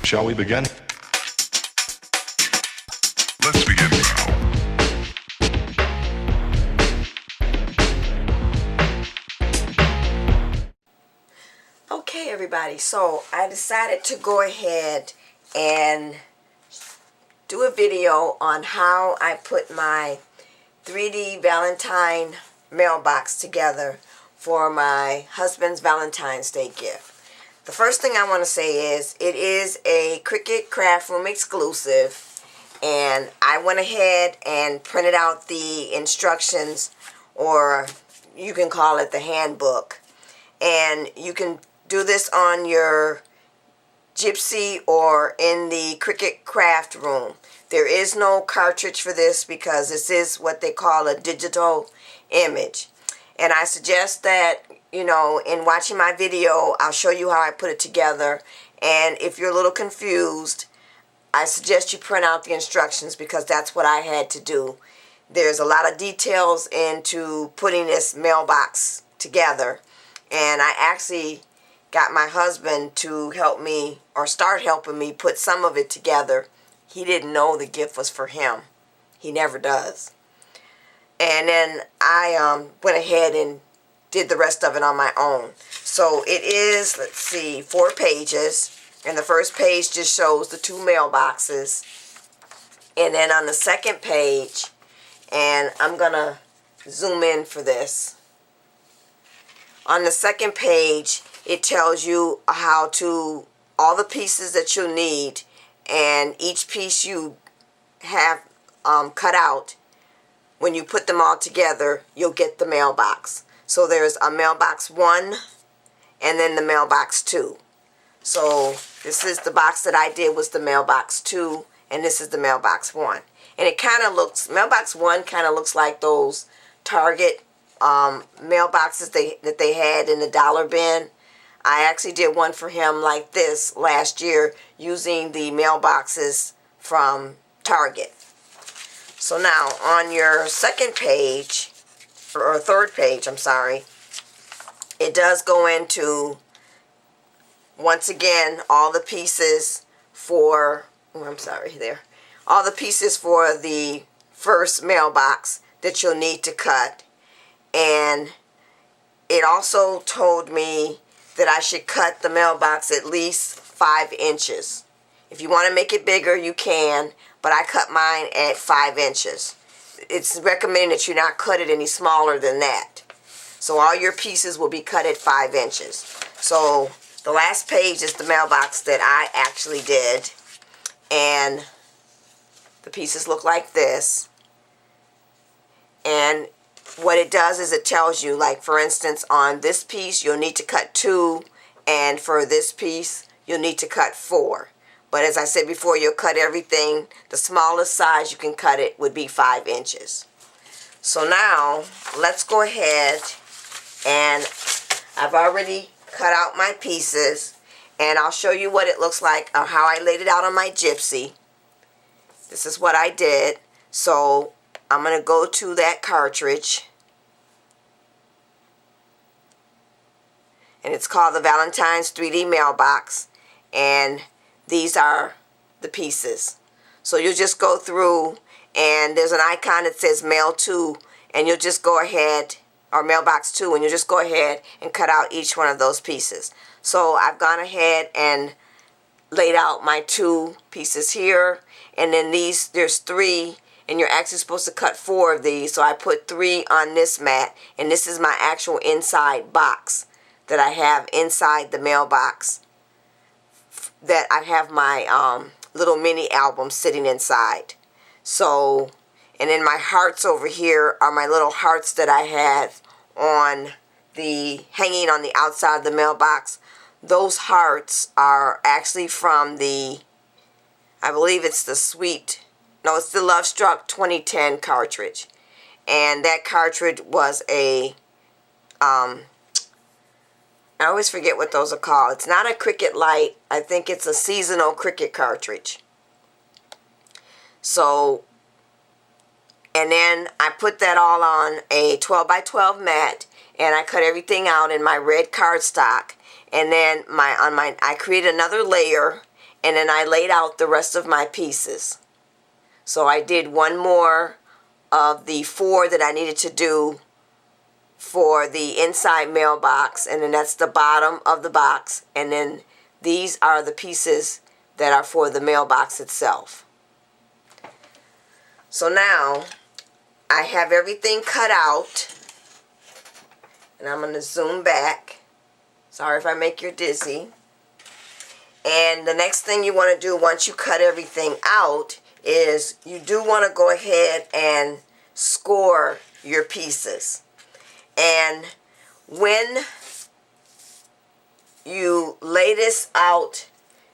Shall we begin? Let's begin now. Okay, everybody, so I decided to go ahead and do a video on how I put my 3D Valentine mailbox together for my husband's Valentine's Day gift. The first thing I want to say is it is a Cricut Craft Room exclusive, and I went ahead and printed out the instructions, or you can call it the handbook, and you can do this on your Gypsy or in the Cricut Craft Room. There is no cartridge for this because this is what they call a digital image. And I suggest that, in watching my video, I'll show you how I put it together. And if you're a little confused, I suggest you print out the instructions because that's what I had to do. There's a lot of details into putting this mailbox together. And I actually got my husband to help me, or start helping me, put some of it together. He didn't know the gift was for him. He never does. And then I went ahead and did the rest of it on my own. So it is, 4 pages. And the first page just shows the 2 mailboxes. And then on the second page, and I'm going to zoom in for this. On the second page, it tells you all the pieces that you'll need, and each piece you have cut out. When you put them all together, you'll get the mailbox. So there's a mailbox 1 and then the mailbox 2. So this is the box that I did, was the mailbox 2, and this is the mailbox 1. And it kind of looks, mailbox 1 kind of looks like those Target mailboxes that they had in the dollar bin. I actually did one for him like this last year using the mailboxes from Target. So now on your second page, or third page, I'm sorry, it does go into, once again, all the pieces for, all the pieces for the first mailbox that you'll need to cut. And it also told me that I should cut the mailbox at least 5 inches. If you want to make it bigger, you can, but I cut mine at 5 inches. It's recommended that you not cut it any smaller than that. So all your pieces will be cut at 5 inches. So the last page is the mailbox that I actually did. And the pieces look like this. And what it does is it tells you, like, for instance, on this piece you'll need to cut 2, and for this piece you'll need to cut 4. But as I said before, you'll cut everything. The smallest size you can cut it would be 5 inches. So now let's go ahead, and I've already cut out my pieces, and I'll show you what it looks like, or how I laid it out on my Gypsy. This is what I did. So I'm going to go to that cartridge, and it's called the Valentine's 3D Mailbox, and these are the pieces. So you'll just go through, and there's an icon that says Mail 2, and you'll just go ahead, or Mailbox 2, and you'll just go ahead and cut out each one of those pieces. So I've gone ahead and laid out my 2 pieces here, and then there's 3, and you're actually supposed to cut 4 of these. So I put 3 on this mat, and this is my actual inside box that I have inside the mailbox, that I have my little mini album sitting inside. So, and then my hearts over here are my little hearts that I have hanging on the outside of the mailbox. Those hearts are actually from I believe it's it's the Love Struck 2010 cartridge. And that cartridge was I always forget what those are called. It's not a Cricut Lite. I think it's a seasonal Cricut cartridge. So, and then I put that all on a 12 by 12 mat, and I cut everything out in my red cardstock. And then I created another layer, and then I laid out the rest of my pieces. So I did one more of the 4 that I needed to do for the inside mailbox, and then that's the bottom of the box, and then these are the pieces that are for the mailbox itself. So now I have everything cut out, and I'm going to zoom back. Sorry if I make you dizzy. And the next thing you want to do once you cut everything out is you do want to go ahead and score your pieces. And when you lay this out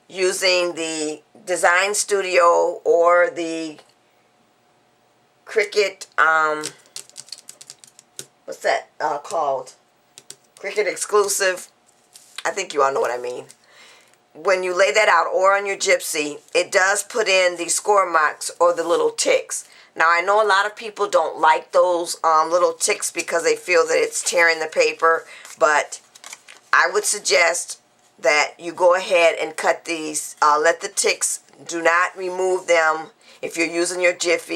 using the Design Studio or the Cricut, what's that called? Cricut exclusive. I think you all know what I mean. When you lay that out, or on your Gypsy, it does put in the score marks or the little ticks. Now, I know a lot of people don't like those little ticks because they feel that it's tearing the paper, but I would suggest that you go ahead and cut these. Let the ticks, do not remove them if you're using your If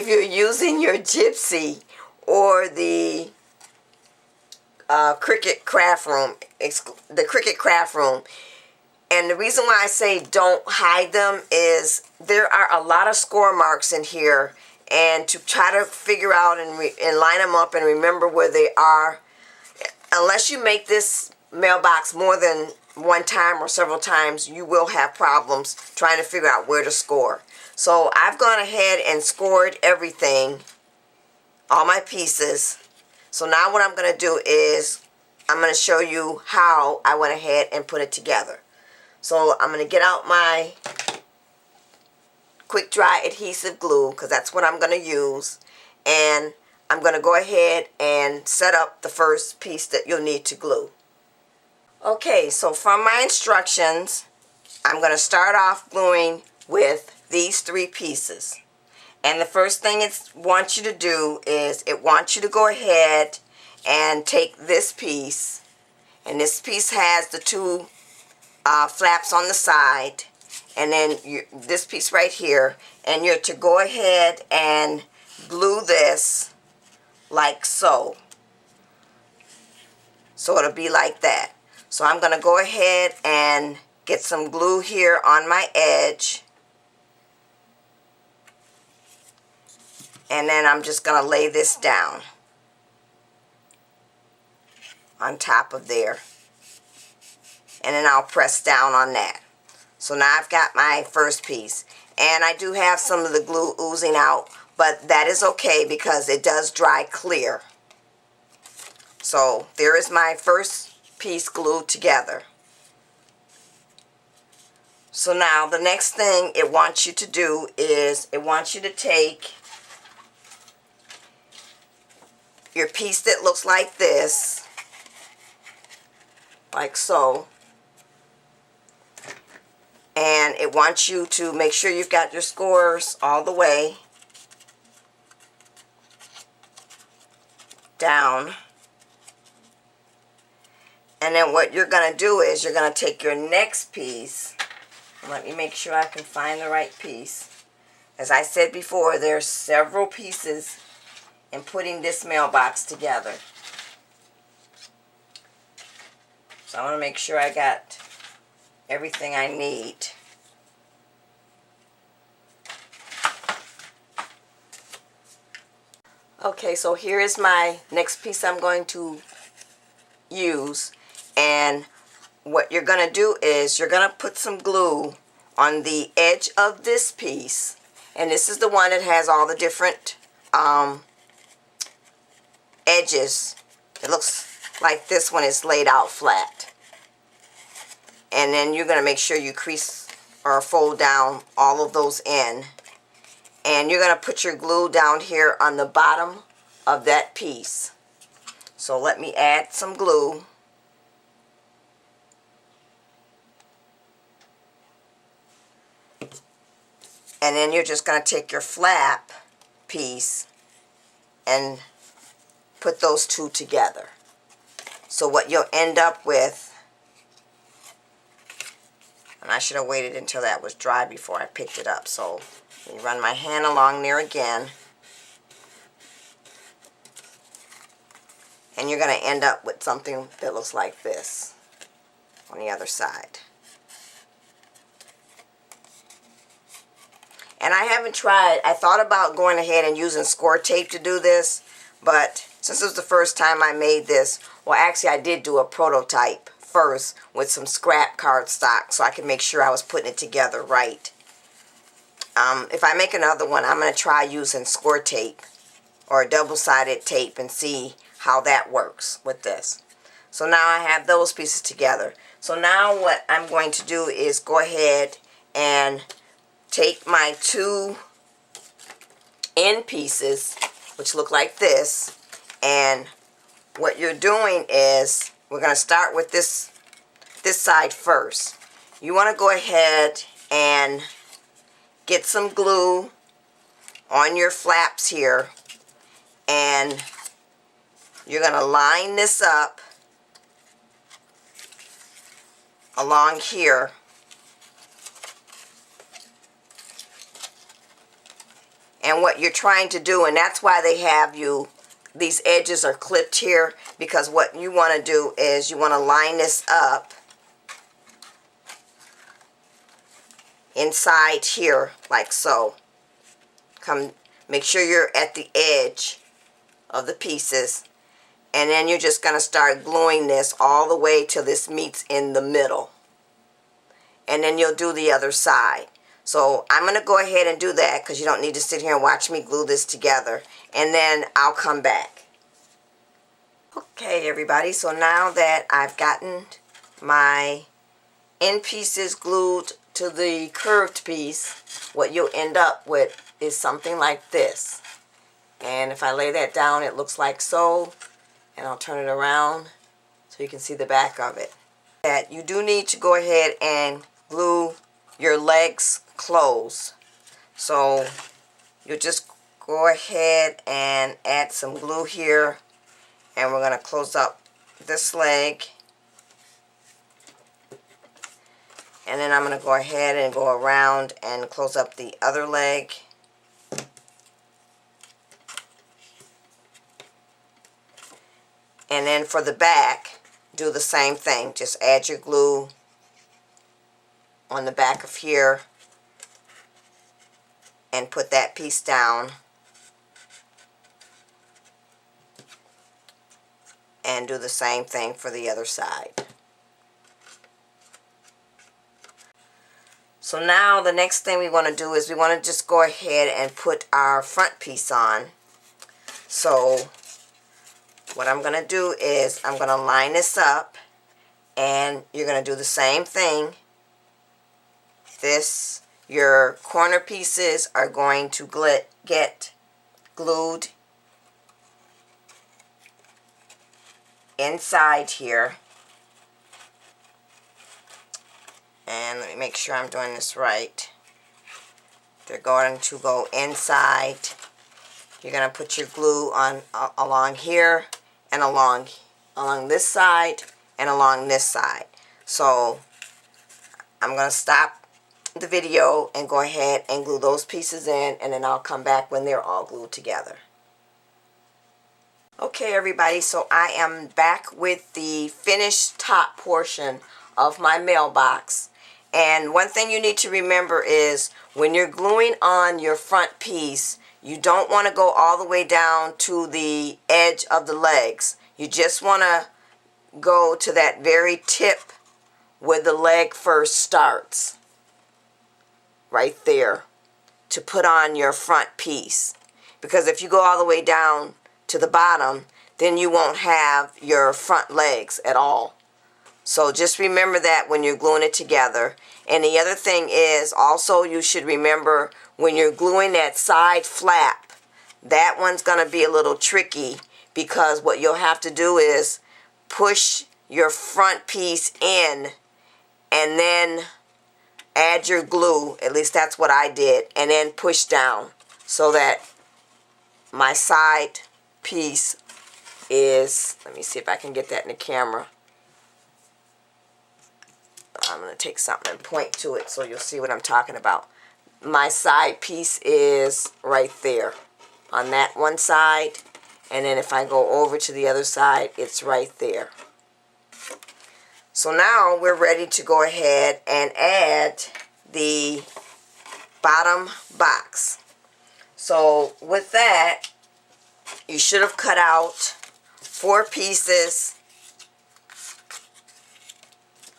you're using your Gypsy or the Cricut Craft Room, the Cricut Craft Room. And the reason why I say don't hide them is there are a lot of score marks in here, and to try to figure out and line them up and remember where they are, unless you make this mailbox more than one time or several times, you will have problems trying to figure out where to score. So I've gone ahead and scored everything, all my pieces. So now what I'm going to do is I'm going to show you how I went ahead and put it together. So I'm going to get out my quick dry adhesive glue, because that's what I'm going to use, and I'm going to go ahead and set up the first piece that you'll need to glue. Okay, so from my instructions, I'm going to start off gluing with these 3 pieces. And the first thing it wants you to do is it wants you to go ahead and take this piece, and this piece has the 2 flaps on the side, and then this piece right here, and you're to go ahead and glue this like so. So it'll be like that. So I'm going to go ahead and get some glue here on my edge, and then I'm just going to lay this down on top of there, and then I'll press down on that. So now I've got my first piece, and I do have some of the glue oozing out, but that is okay because it does dry clear. So there is my first piece glued together. So now the next thing it wants you to do is it wants you to take your piece that looks like this, like so, and it wants you to make sure you've got your scores all the way down. And then what you're going to do is you're going to take your next piece. Let me make sure I can find the right piece. As I said before, there's several pieces in putting this mailbox together. So I want to make sure I got everything I need. Okay, so here is my next piece I'm going to use, and what you're going to do is you're going to put some glue on the edge of this piece, and this is the one that has all the different edges. It looks like this one is laid out flat. And then you're going to make sure you crease or fold down all of those in. And you're going to put your glue down here on the bottom of that piece. So let me add some glue. And then you're just going to take your flap piece and put those 2 together. So what you'll end up with And I should have waited until that was dry before I picked it up. So let me run my hand along there again. And you're going to end up with something that looks like this on the other side. And I haven't tried, I thought about going ahead and using score tape to do this, but since it was the first time I made this, well actually I did do a prototype first with some scrap cardstock so I could make sure I was putting it together right. If I make another one, I'm going to try using score tape or double-sided tape and see how that works with this. So now I have those pieces together. So now what I'm going to do is go ahead and take my two end pieces, which look like this, and what you're doing is we're going to start with this side first. You want to go ahead and get some glue on your flaps here, and you're going to line this up along here. And what you're trying to do, and that's why they have these edges are clipped here, because what you want to do is you want to line this up inside here like so. Make sure you're at the edge of the pieces, and then you're just going to start gluing this all the way till this meets in the middle, and then you'll do the other side. So I'm going to go ahead and do that because you don't need to sit here and watch me glue this together, and then I'll come back. Okay everybody, so now that I've gotten my end pieces glued to the curved piece, what you'll end up with is something like this. And if I lay that down, it looks like so, and I'll turn it around so you can see the back of it. That you do need to go ahead and glue your legs closed. So you'll just go ahead and add some glue here, and we're going to close up this leg, and then I'm going to go ahead and go around and close up the other leg. And then for the back, do the same thing. Just add your glue on the back of here and put that piece down. And do the same thing for the other side. So now the next thing we want to do is we want to just go ahead and put our front piece on. So what I'm going to do is I'm going to line this up, and you're going to do the same thing. Your corner pieces are going to get glued inside here. And let me make sure I'm doing this right. They're going to go inside. You're going to put your glue on along here and along this side and along this side. So I'm going to stop the video and go ahead and glue those pieces in, and then I'll come back when they're all glued together. Okay everybody, so I am back with the finished top portion of my mailbox. And one thing you need to remember is when you're gluing on your front piece, you don't want to go all the way down to the edge of the legs. You just want to go to that very tip where the leg first starts. Right there, to put on your front piece. Because if you go all the way down to the bottom, then you won't have your front legs at all. So just remember that when you're gluing it together. And the other thing is also you should remember when you're gluing that side flap, that one's going to be a little tricky, because what you'll have to do is push your front piece in and then add your glue, at least that's what I did, and then push down so that my side piece is, let me see if I can get that in the camera. I'm going to take something and point to it so you'll see what I'm talking about. My side piece is right there on that one side, and then if I go over to the other side, it's right there. So now we're ready to go ahead and add the bottom box. So with that, you should have cut out 4 pieces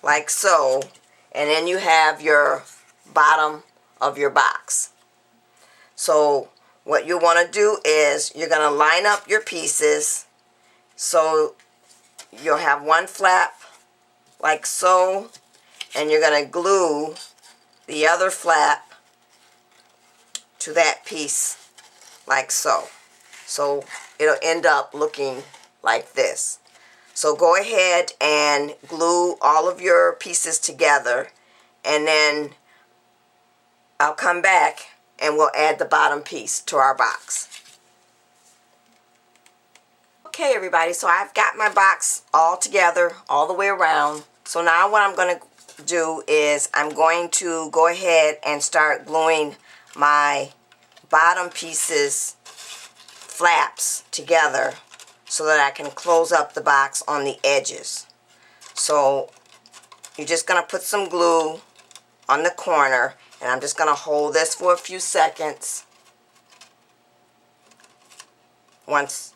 like so, and then you have your bottom of your box. So what you want to do is you're going to line up your pieces so you'll have one flap like so, and you're going to glue the other flap to that piece like so. So it'll end up looking like this. So go ahead and glue all of your pieces together, and then I'll come back and we'll add the bottom piece to our box. Okay everybody, so I've got my box all together all the way around. So now what I'm going to do is I'm going to go ahead and start gluing my bottom pieces flaps together so that I can close up the box on the edges. So you're just going to put some glue on the corner, and I'm just going to hold this for a few seconds once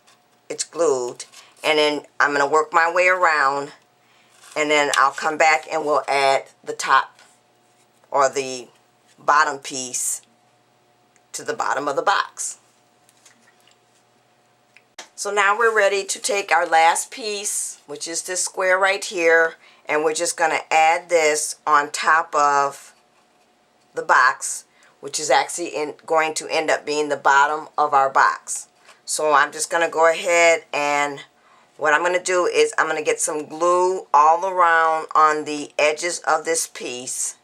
it's glued, and then I'm going to work my way around, and then I'll come back and we'll add the top or the bottom piece to the bottom of the box. So now we're ready to take our last piece, which is this square right here, and we're just going to add this on top of the box, which is actually going to end up being the bottom of our box. So I'm just going to go ahead, and what I'm going to do is I'm going to get some glue all around on the edges of this piece,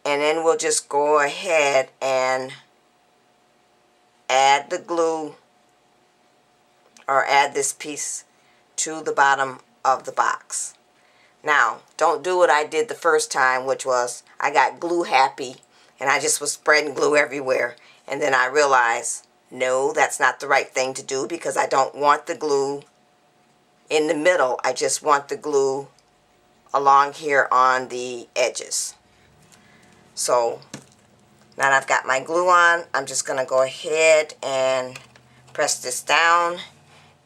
and then we'll just go ahead and add the glue, or add this piece to the bottom of the box. Now, don't do what I did the first time, which was I got glue happy and I just was spreading glue everywhere, and then I realized, no, that's not the right thing to do, because I don't want the glue in the middle. I just want the glue along here on the edges. So now that I've got my glue on, I'm just going to go ahead and press this down,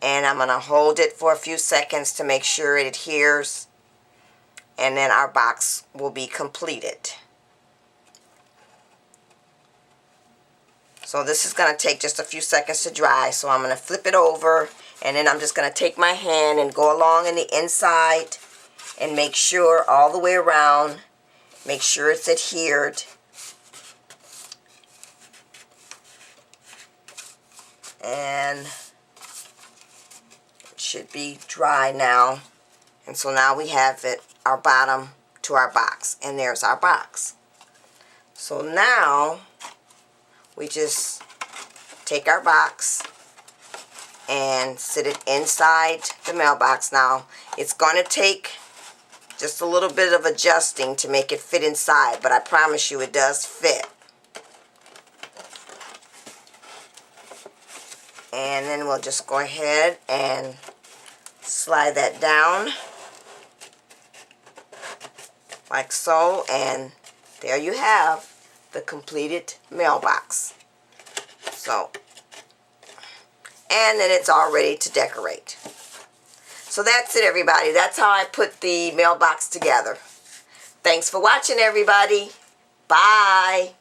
and I'm going to hold it for a few seconds to make sure it adheres, and then our box will be completed. So this is going to take just a few seconds to dry, so I'm going to flip it over, and then I'm just going to take my hand and go along in the inside and make sure all the way around, make sure it's adhered. And it should be dry now. And so now we have it, our bottom to our box, and there's our box. So now we just take our box and sit it inside the mailbox. Now it's going to take just a little bit of adjusting to make it fit inside, but I promise you it does fit. And then we'll just go ahead and slide that down like so, and there you have the completed mailbox. So, and then it's all ready to decorate. So that's it everybody. That's how I put the mailbox together. Thanks for watching everybody. Bye.